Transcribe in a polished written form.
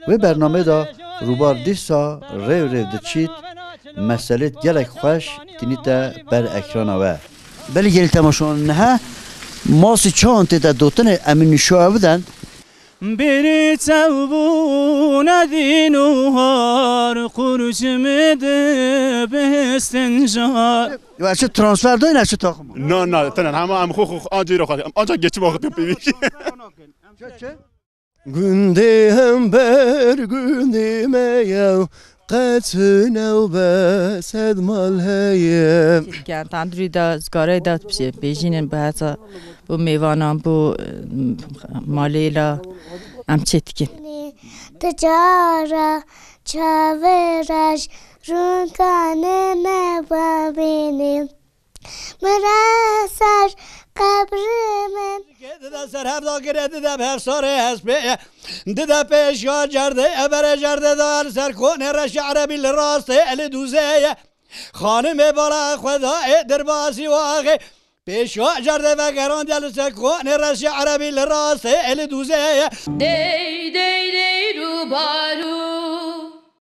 و برنامه دا روبار دیسا ریو دچید مسئله گلک خوش تینیتا بر اکران و بلی گلی تماشان نه ماسی چان تیتا دوتن امین شوه بدن بری تابون دینوهار قرش مده به استنجار و اچه ترانسفر داین اچه تاخم نه تنن همه خو آنجا رو خواهیم آنجا geçim vakti پیویش günde hem ber günde meyav قطنا وبسد مال هيا كان تندري دا زگاره داد بشه بیجین بعضا بو میوانان بو مالیلا ام چتکین تجارة چاورش رونکانه نبابینیم مرسر قبر من دیده سر هفتا گره دیده بر ساره هست بیه دیده پیش یا جرده ابر جرده دار سر کنه رش عربی لراسته ال دوزه خانم بالا خدا در باسی واقع پیش یا جرده و گران دل سر کنه رش عربی لراسته ال دوزه دی دی دی رو بارو